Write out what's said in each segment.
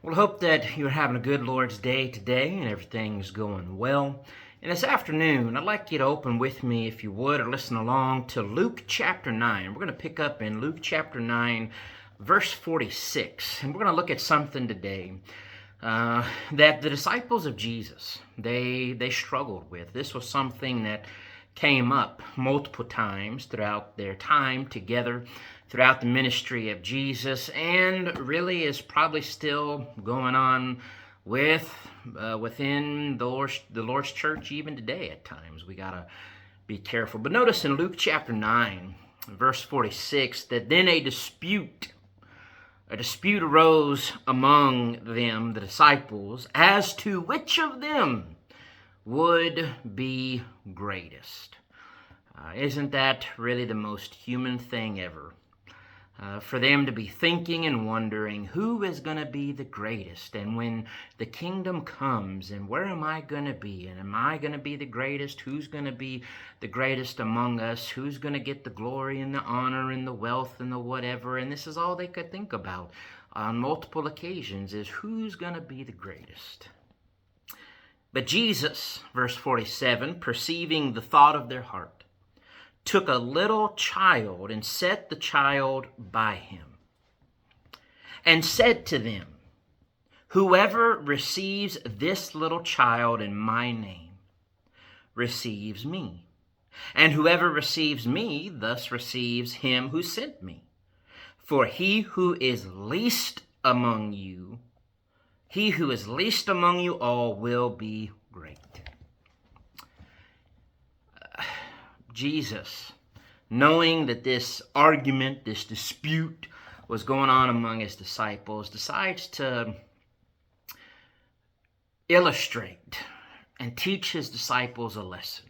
Well, I hope that you're having a good Lord's Day today and everything's going well. And this afternoon, I'd like you to open with me, if you would, or listen along to Luke chapter 9. We're going to pick up in Luke chapter 9, verse 46. And we're going to look at something today that the disciples of Jesus, they struggled with. This was something that came up multiple times throughout their time together, throughout the ministry of Jesus, and really is probably still going on within the Lord's church even today at times. We gotta be careful. But notice in Luke chapter 9, verse 46, that then a dispute arose among them, the disciples, as to which of them would be greatest. Isn't that really the most human thing ever? For them to be thinking and wondering, who is going to be the greatest? And when the kingdom comes, and where am I going to be? And am I going to be the greatest? Who's going to be the greatest among us? Who's going to get the glory and the honor and the wealth and the whatever? And this is all they could think about on multiple occasions, is who's going to be the greatest? But Jesus, verse 47, perceiving the thought of their heart, took a little child and set the child by him, and said to them, whoever receives this little child in my name receives me, and whoever receives me thus receives him who sent me. For he who is least among you all will be great. Jesus, knowing that this argument, this dispute was going on among his disciples, decides to illustrate and teach his disciples a lesson.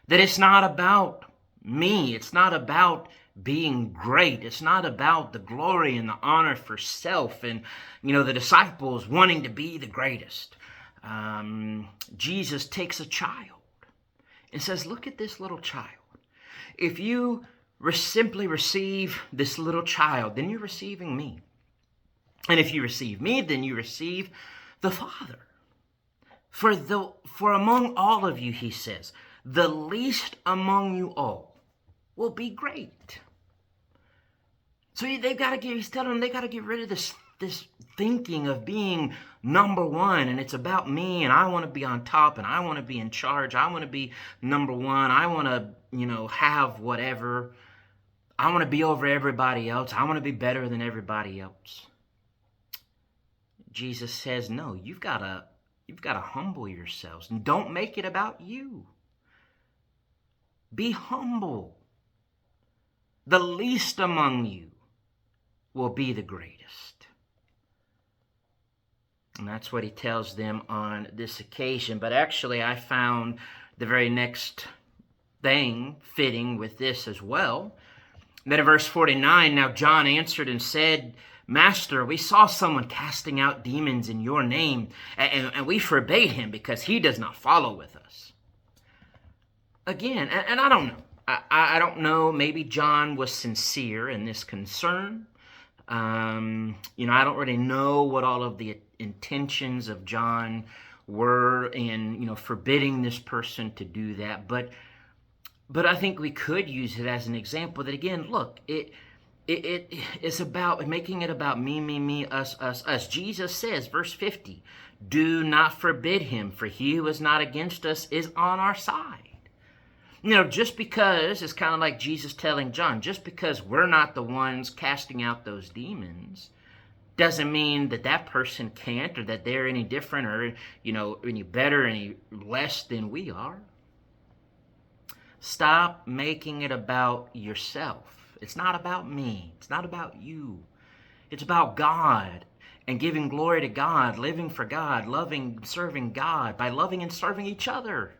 That it's not about me. It's not about being great. It's not about the glory and the honor for self and, the disciples wanting to be the greatest. Jesus takes a child and says, look at this little child. If you simply receive this little child, then you're receiving me. And if you receive me, then you receive the Father. For among all of you, he says, the least among you all will be great. So he's telling them they got to get rid of this thinking of being number one, and it's about me, and I want to be on top, and I want to be in charge. I want to be number one. I want to, have whatever. I want to be over everybody else. I want to be better than everybody else. Jesus says, no, you've got to humble yourselves, and don't make it about you. Be humble. The least among you will be the greatest. And that's what he tells them on this occasion. But actually, I found the very next thing fitting with this as well. Then in verse 49, now John answered and said, Master, we saw someone casting out demons in your name, and we forbade him because he does not follow with us. Again, and I don't know. I don't know, maybe John was sincere in this concern. I don't really know what all of the intentions of John were in, forbidding this person to do that. But I think we could use it as an example that, again, look, it's about making it about me, us. Jesus says, verse 50, do not forbid him, for he who is not against us is on our side. Just because, it's kind of like Jesus telling John, just because we're not the ones casting out those demons doesn't mean that person can't, or that they're any different or, any better, any less than we are. Stop making it about yourself. It's not about me. It's not about you. It's about God and giving glory to God, living for God, loving, serving God by loving and serving each other.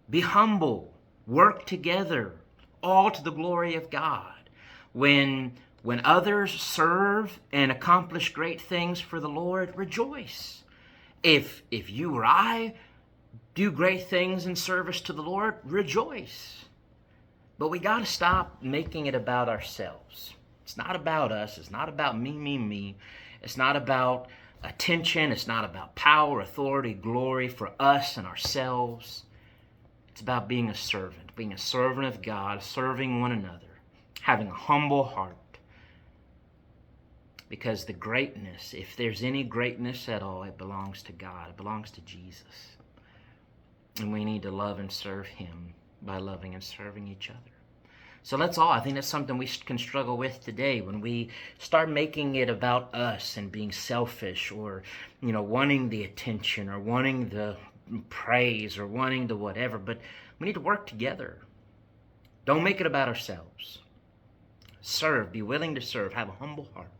Be humble, work together, all to the glory of God. When others serve and accomplish great things for the Lord, rejoice. If you or I do great things in service to the Lord, rejoice. But we got to stop making it about ourselves. It's not about us. It's not about me, me, me. It's not about attention. It's not about power, authority, glory for us and ourselves. It's about being a servant of God, serving one another, having a humble heart. Because the greatness, if there's any greatness at all, it belongs to God. It belongs to Jesus. And we need to love and serve him by loving and serving each other. So that's all. I think that's something we can struggle with today when we start making it about us and being selfish, or, wanting the attention or wanting the praise or wanting the whatever. But we need to work together. Don't make it about ourselves. Serve. Be willing to serve. Have a humble heart.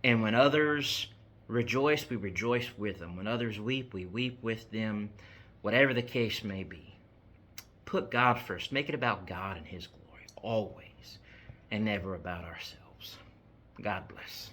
And when others rejoice, we rejoice with them. When others weep, we weep with them. Whatever the case may be. Put God first. Make it about God and his glory, always, and never about ourselves. God bless.